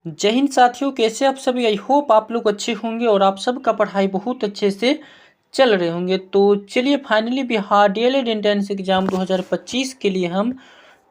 जय हिंद साथियों, कैसे आप सभी। आई होप आप लोग अच्छे होंगे और आप सबका पढ़ाई बहुत अच्छे से चल रहे होंगे। तो चलिए finally Bihar DElEd entrance exam 2025 के लिए हम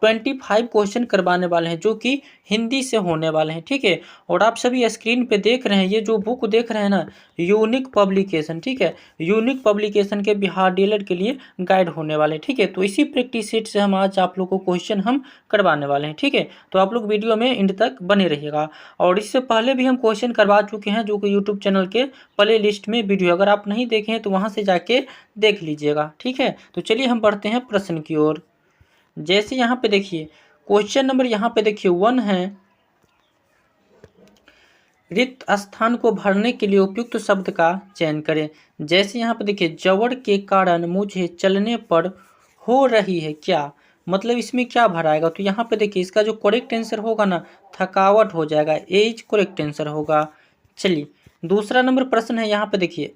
25 क्वेश्चन करवाने वाले हैं, जो कि हिंदी से होने वाले हैं। ठीक है, और आप सभी स्क्रीन पे देख रहे हैं, ये जो बुक देख रहे हैं ना, यूनिक पब्लिकेशन। ठीक है, यूनिक पब्लिकेशन के बिहार डीएलएड के लिए गाइड होने वाले हैं। ठीक है, तो इसी प्रैक्टिस सेट से हम आज आप लोग को क्वेश्चन हम करवाने वाले हैं। ठीक है, तो आप लोग वीडियो में एंड तक बने रहिएगा। और इससे पहले भी हम क्वेश्चन करवा चुके हैं, जो कि यूट्यूब चैनल के प्ले लिस्ट में वीडियो, अगर आप नहीं देखे हैं तो वहाँ से जाके देख लीजिएगा। ठीक है, तो चलिए हम बढ़ते हैं प्रश्न की ओर। जैसे यहाँ पे देखिए क्वेश्चन नंबर यहाँ पे देखिए 1 है, रिक्त स्थान को भरने के लिए उपयुक्त शब्द का चयन करें। जैसे यहाँ पे देखिए, जवड़ के कारण मुझे चलने पर हो रही है क्या, मतलब इसमें क्या भराएगा। तो यहाँ पे देखिए इसका जो करेक्ट आंसर होगा ना, थकावट हो जाएगा, एज करेक्ट आंसर होगा। चलिए दूसरा नंबर प्रश्न है, यहाँ पे देखिए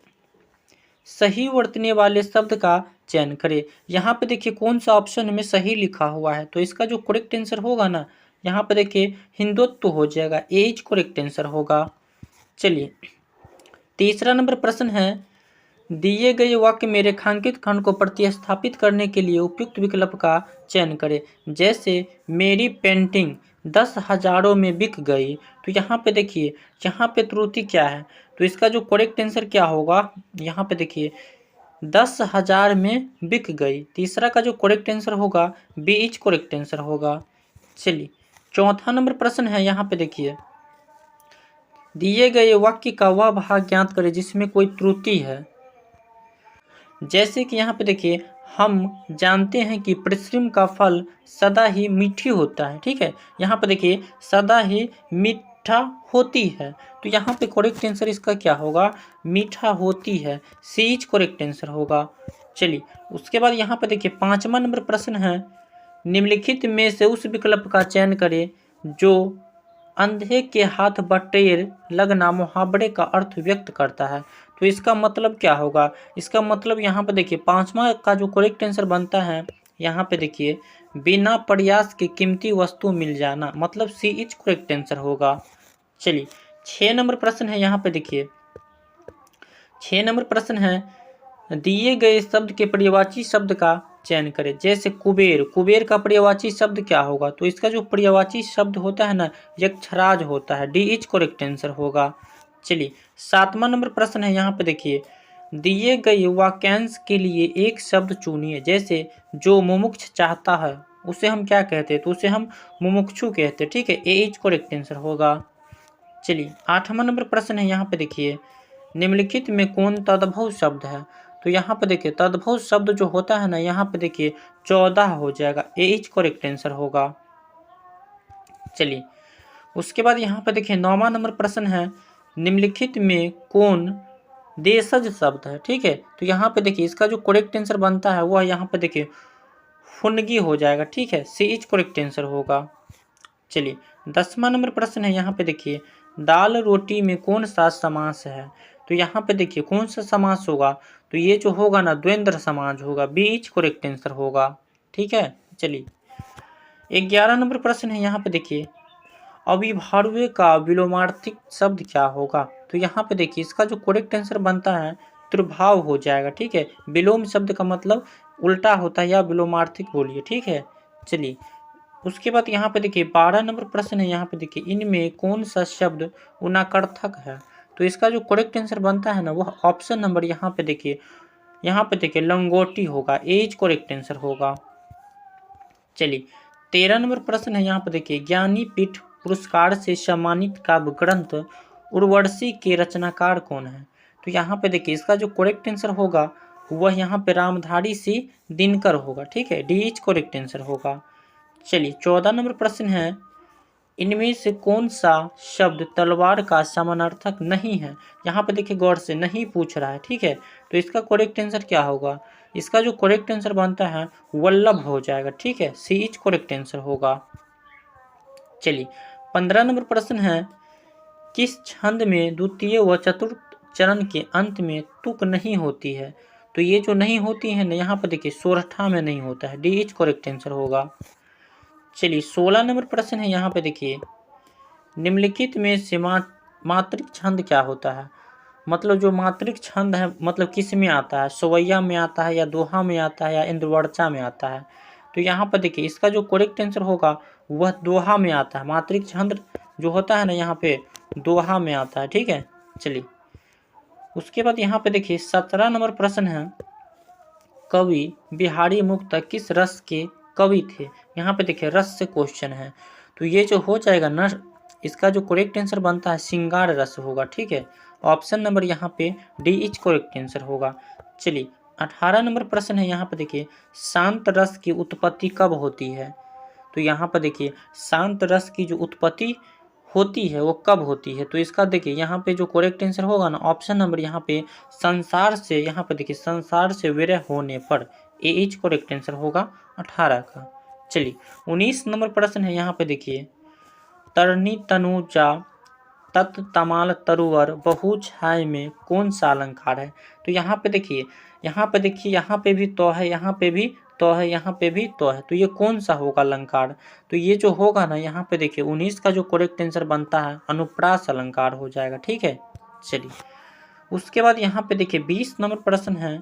सही वर्तने वाले शब्द का चयन करें। यहाँ पे देखिए कौन सा ऑप्शन में सही लिखा हुआ है, तो इसका जो करेक्ट आंसर होगा ना, यहाँ पे देखिए हिंदुत्व हो जाएगा, एज करेक्ट आंसर होगा। चलिए तीसरा नंबर प्रश्न है, दिए गए वाक्य में रेखांकित खंड को प्रतिस्थापित करने के लिए उपयुक्त विकल्प का चयन करें। जैसे मेरी पेंटिंग 10,000 में बिक गई, तो यहाँ पे देखिए यहाँ पे त्रुटि क्या है, तो इसका जो करेक्ट आंसर क्या होगा, यहाँ पे देखिए 10,000 में बिक गई। तीसरा का जो करेक्ट आंसर होगा बी इज करेक्ट आंसर होगा। चलिए चौथा नंबर प्रश्न है, यहाँ पे देखिए दिए गए वाक्य का वह भाग ज्ञात करें जिसमें कोई त्रुटि है। जैसे कि यहाँ पे देखिए हम जानते हैं कि परिश्रम का फल सदा ही मीठी होता है। ठीक है, यहाँ पे देखिए सदा ही मीठा होती है, तो यहाँ पे करेक्ट आंसर इसका क्या होगा, मीठा होती है, सी इज करेक्ट आंसर होगा। चलिए उसके बाद यहाँ पे देखिए पांचवा नंबर प्रश्न है, निम्नलिखित में से उस विकल्प का चयन करें जो अंधे के हाथ बटेर लगना मुहावरे का अर्थ व्यक्त करता है। तो इसका मतलब क्या होगा, इसका मतलब यहाँ पे देखिए पांचवा का जो करेक्ट आंसर बनता है, यहाँ पे देखिए बिना प्रयास के कीमती वस्तु मिल जाना, मतलब सी इज करेक्ट आंसर होगा। चलिए 6 नंबर प्रश्न है, यहाँ पे देखिए 6 नंबर प्रश्न है, दिए गए शब्द के पर्यायवाची शब्द का चयन करें। जैसे कुबेर, कुबेर का पर्यायवाची शब्द क्या होगा, तो इसका जो पर्यायवाची शब्द होता है ना, यक्षराज होता है, डी इज करेक्ट आंसर होगा। चलिए 7वां नंबर प्रश्न है, यहाँ पे देखिए दिए गए वाक्यांश के लिए एक शब्द चुनिए। जैसे जो मुमुक्ष चाहता है उसे हम क्या कहते हैं, तो उसे हम मुमुक्षु कहते हैं। ठीक है, ए इज करेक्ट आंसर होगा। चलिए 8वां नंबर प्रश्न है, यहाँ पे देखिए निम्नलिखित में कौन तद्भव शब्द है। तो यहाँ पे देखिए तद्भव शब्द जो होता है ना, यहाँ पे देखिए 14 हो जाएगा, ए इज करेक्ट आंसर होगा। चलिए उसके बाद यहाँ पे देखिए 9वां नंबर प्रश्न है, निम्नलिखित में कौन देशज शब्द है। ठीक है, तो यहाँ पे देखिए इसका जो करेक्ट आंसर बनता है वह यहाँ पे देखिए फुनगी हो जाएगा। ठीक है, सी इज करेक्ट आंसर होगा। चलिए 10वां नंबर प्रश्न है, यहाँ पे देखिए दाल रोटी में कौन सा समास है। तो यहाँ पे देखिए कौन सा समास होगा, तो ये जो होगा ना द्वंद्व समास होगा, बी इज करेक्ट आंसर होगा। ठीक है, चलिए 11 नंबर प्रश्न है, यहाँ पे देखिए अविभाज्य का विलोमार्थक शब्द क्या होगा। तो यहाँ पे देखिए इसका जो करेक्ट आंसर बनता है त्रिभाव हो जाएगा। ठीक है, विलोम शब्द का मतलब उल्टा होता है या विलोमार्थक बोलिए। ठीक है, चलिए उसके बाद यहाँ पे देखिए 12 नंबर प्रश्न है, यहाँ पे देखिए इनमें कौन सा शब्द उनाकर्थक है। तो इसका जो करेक्ट आंसर बनता है ना, वह ऑप्शन नंबर यहाँ पे देखिए लंगोटी होगा, ए इज करेक्ट आंसर होगा। चलिए 13 नंबर प्रश्न है, यहाँ पे देखिए ज्ञानीपीठ पुरस्कार से सम्मानित काव्य ग्रंथ उर्वशी के रचनाकार कौन है। तो यहाँ पे देखिए इसका जो करेक्ट आंसर होगा वह यहाँ पे रामधारी सिंह दिनकर होगा। ठीक है, डी इज करेक्ट आंसर होगा। चलिए 14 नंबर प्रश्न है, इनमें से कौन सा शब्द तलवार का समानार्थक नहीं है। यहाँ पे देखिए गौर से नहीं पूछ रहा है। ठीक है, तो इसका करेक्ट आंसर क्या होगा, इसका जो करेक्ट आंसर बनता है वल्लभ हो जाएगा। ठीक है, सी इज करेक्ट आंसर होगा। चलिए 15 नंबर प्रश्न है, किस छंद में द्वितीय व चतुर्थ चरण के अंत में तुक नहीं होती है। तो ये जो नहीं होती है ना, यहाँ पे देखिए सोरठा में नहीं होता है, डी इज करेक्ट आंसर होगा। चलिए 16 नंबर प्रश्न है, यहाँ पे देखिए निम्नलिखित में से मात्रिक छंद क्या होता है? मतलब जो मात्रिक छंद है मतलब किस में आता है? सवैया में आता है या दोहा में आता है या इंद्रवर्चा में आता है? तो यहाँ पर देखिए इसका जो करेक्ट आंसर होगा वह दोहा में आता है। मात्रिक छंद जो होता है ना यहाँ पे दोहा में आता है। ठीक है, चलिए उसके बाद यहाँ पे देखिए 17 नंबर प्रश्न है, कवि बिहारी मुक्त किस रस के कवि थे? यहाँ पे देखिए रस से क्वेश्चन है, तो ये जो हो जाएगा ना इसका जो करेक्ट आंसर बनता है श्रृंगार रस होगा। ठीक है, ऑप्शन नंबर यहाँ पे डी इज करेक्ट आंसर होगा। चलिए 18 नंबर प्रश्न है, यहाँ पे देखिए शांत रस की उत्पत्ति कब होती है? तो यहाँ पर देखिए शांत रस की जो उत्पत्ति होती है वो कब होती है? तो इसका देखिए यहाँ पे जो करेक्ट आंसर होगा ना ऑप्शन नंबर यहाँ पे संसार से, यहाँ पे देखिए संसार से विरह होने पर, ए इज करेक्ट आंसर होगा 18 का। चलिए 19 नंबर प्रश्न है, यहाँ पे देखिए तरनी तनुजा तत् तमाल तरुवर बहु छाय में कौन सा अलंकार है? तो यहाँ पे देखिए यहाँ पे भी तो है, यहाँ पे भी तो है, यहाँ पे भी तो है, तो ये कौन सा होगा अलंकार? तो ये जो होगा ना यहाँ पे देखिए 19 का जो करेक्ट आंसर बनता है अनुप्रास अलंकार हो जाएगा। ठीक है, चलिए उसके बाद यहाँ पे देखिए 20 नंबर प्रश्न है,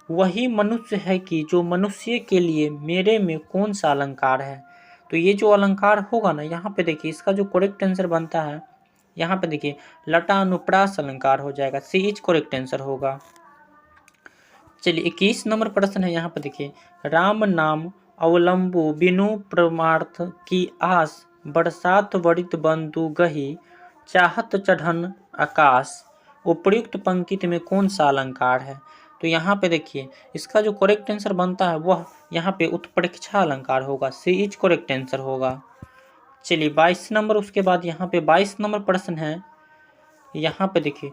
वही मनुष्य है कि जो मनुष्य के लिए मेरे में कौन सा अलंकार है? तो ये जो अलंकार होगा ना यहाँ पे देखिए इसका जो करेक्ट आंसर बनता है यहाँ पे देखिए लटा अनुप्रास अलंकार हो जाएगा, सी इज करेक्ट आंसर होगा। चलिए 21 नंबर प्रश्न है, यहाँ पे देखिए राम नाम अवलंबु बिनु परमार्थ की आस बरसात वरित बंधु गही चाहत चढ़न आकाश उपयुक्त पंक्ति में कौन सा अलंकार है? तो यहाँ पे देखिए इसका जो करेक्ट आंसर बनता है वह यहाँ पे उत्प्रेक्षा अलंकार होगा, सी इज करेक्ट आंसर होगा। चलिए 22 नंबर, उसके बाद यहाँ पे 22 नंबर प्रश्न है, यहाँ पे देखिए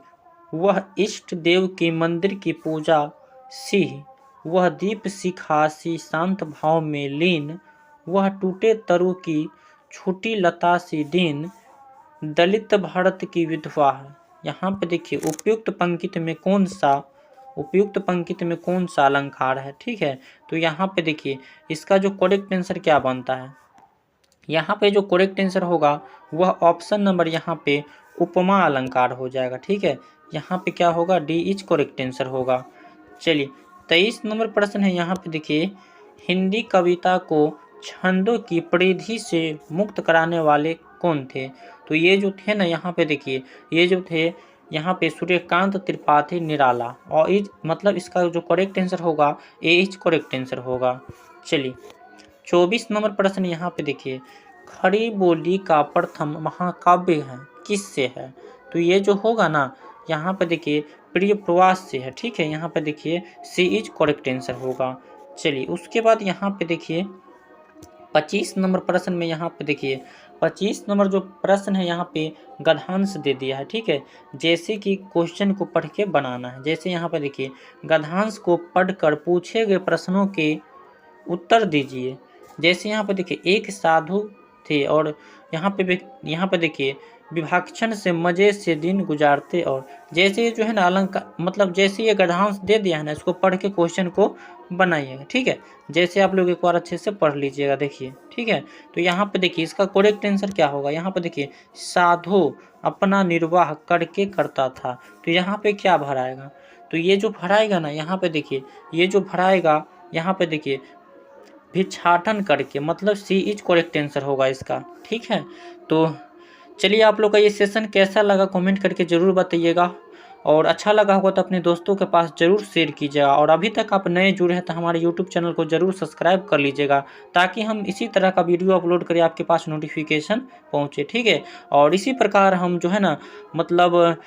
वह इष्ट देव के मंदिर की पूजा सिंह, वह दीप सिखासी शांत भाव में लीन, वह टूटे तरु की छूटी लता सी दीन, दलित भारत की विधवा है। यहाँ पे देखिए उपयुक्त पंक्ति में कौन सा अलंकार है? ठीक है, तो यहाँ पे देखिए इसका जो करेक्ट आंसर क्या बनता है, यहाँ पे जो करेक्ट आंसर होगा वह ऑप्शन नंबर यहाँ पे उपमा अलंकार हो जाएगा। ठीक है, यहाँ पे क्या होगा, डी इज करेक्ट आंसर होगा। चलिए 23 नंबर प्रश्न है, यहाँ पे देखिए हिंदी कविता को छंदों की परिधि से मुक्त कराने वाले कौन थे? तो ये जो थे ना यहाँ पे देखिए ये जो थे यहाँ पे सूर्यकांत त्रिपाठी निराला, और इज मतलब इसका जो करेक्ट आंसर होगा ए इज करेक्ट आंसर होगा। चलिए 24 नंबर प्रश्न यहाँ पे देखिए खड़ी बोली का प्रथम महाकाव्य है किससे है? तो ये जो होगा ना यहाँ पे देखिए प्रिय प्रवास से है। ठीक है, यहाँ पे देखिए सी इज करेक्ट आंसर होगा। चलिए उसके बाद यहाँ पे देखिए 25 नंबर प्रश्न में यहाँ पे देखिए 25 नंबर जो प्रश्न है यहाँ पे गद्यांश दे दिया है। ठीक है, जैसे कि क्वेश्चन को पढ़ के बनाना है। जैसे यहाँ पे देखिए गद्यांश को पढ़कर पूछे गए प्रश्नों के उत्तर दीजिए। जैसे यहाँ पे देखिए एक साधु थे और यहाँ पे देखिए विभाक्षण से मजे से दिन गुजारते, और जैसे ये जो है ना अलंकार मतलब जैसे ये गद्यांश दे दिया है ना इसको पढ़ के क्वेश्चन को बनाइएगा। ठीक है, जैसे आप लोग एक बार अच्छे से पढ़ लीजिएगा देखिए। ठीक है, तो यहाँ पे देखिए इसका करेक्ट आंसर क्या होगा, यहाँ पे देखिए साधु अपना निर्वाह करके करता था, तो यहाँ पे क्या भराएगा? तो ये जो भराएगा ना यहाँ पे देखिए ये जो भराएगा यहाँ पे देखिए भिक्षाटन करके, मतलब सी इज करेक्ट आंसर होगा इसका। ठीक है, तो चलिए आप लोग का ये सेशन कैसा लगा कमेंट करके ज़रूर बताइएगा, और अच्छा लगा होगा तो अपने दोस्तों के पास ज़रूर शेयर कीजिएगा, और अभी तक आप नए जुड़े हैं तो हमारे यूट्यूब चैनल को ज़रूर सब्सक्राइब कर लीजिएगा ताकि हम इसी तरह का वीडियो अपलोड करें आपके पास नोटिफिकेशन पहुंचे। ठीक है, और इसी प्रकार हम जो है ना मतलब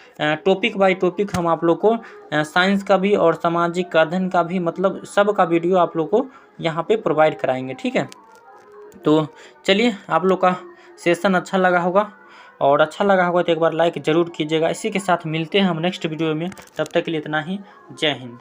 टॉपिक बाय टॉपिक हम आप लोग को साइंस का भी और सामाजिक अध्ययन का भी मतलब सब का वीडियो आप लोग को यहाँ पे प्रोवाइड कराएंगे। ठीक है, तो चलिए आप लोग का सेशन अच्छा लगा होगा, और अच्छा लगा होगा तो एक बार लाइक ज़रूर कीजिएगा। इसी के साथ मिलते हैं हम नेक्स्ट वीडियो में, तब तक के लिए इतना ही। जय हिंद।